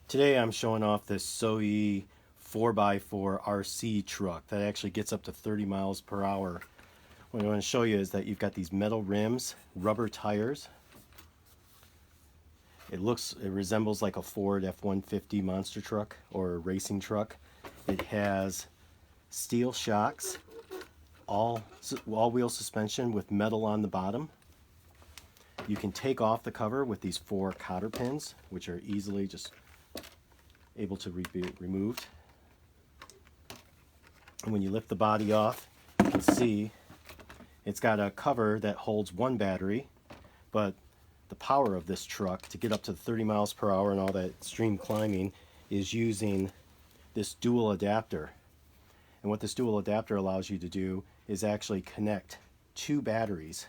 Today I'm showing off this Soyee 4x4 RC truck that actually gets up to 30 miles per hour. What I want to show you is that you've got these metal rims, rubber tires. It resembles like a Ford F-150 monster truck or a racing truck. It has steel shocks, all-wheel suspension with metal on the bottom. You can take off the cover with these 4 cotter pins, which are easily just able to be removed. And when you lift the body off, you can see it's got a cover that holds 1 battery, but the power of this truck to get up to 30 miles per hour and all that extreme climbing is using this dual adapter. And what this dual adapter allows you to do is actually connect 2 batteries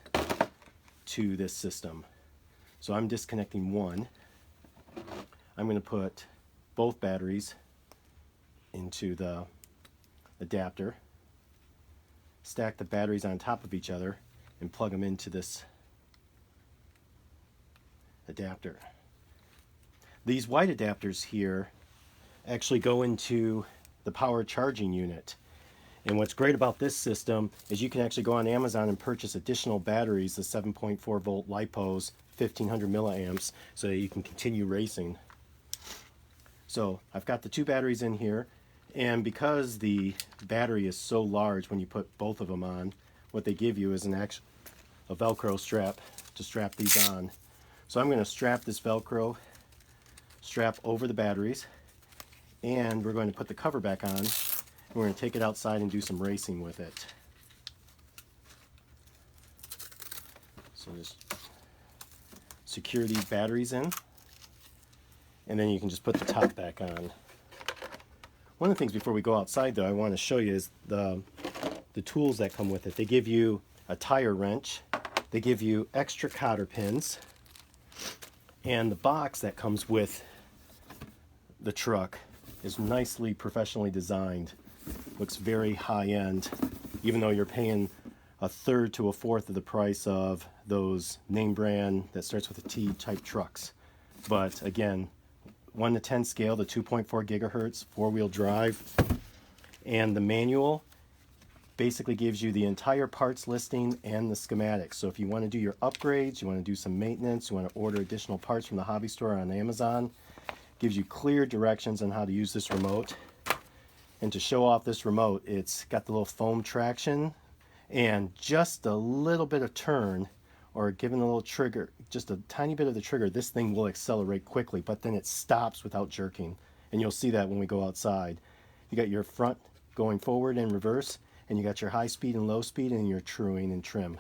to this system. So I'm disconnecting one. I'm going to put both batteries into the adapter, stack the batteries on top of each other, and plug them into this adapter. These white adapters here actually go into the power charging unit. And what's great about this system is you can actually go on Amazon and purchase additional batteries, the 7.4 volt LiPos, 1500 milliamps, so that you can continue racing. So I've got the 2 batteries in here, and because the battery is so large when you put both of them on, what they give you is a Velcro strap to strap these on. So I'm going to strap this Velcro strap over the batteries, and we're going to put the cover back on, and we're going to take it outside and do some racing with it. So just secure these batteries in, and then you can just put the top back on. One of the things before we go outside though I want to show you is the tools that come with it. They give you a tire wrench, they give you extra cotter pins, and the box that comes with the truck is nicely professionally designed. Looks very high-end, even though you're paying 1/3 to 1/4 of the price of those name brand that starts with a T type trucks. But again, 1 to 10 scale, the 2.4 gigahertz, 4-wheel drive, and the manual basically gives you the entire parts listing and the schematics. So if you want to do your upgrades, you want to do some maintenance, you want to order additional parts from the hobby store on Amazon, gives you clear directions on how to use this remote. And to show off this remote, it's got the little foam traction, and just a little bit of turn, or given a little trigger, just a tiny bit of the trigger, this thing will accelerate quickly, but then it stops without jerking. And you'll see that when we go outside. You got your front going forward and reverse, and you got your high speed and low speed, and your truing and trim.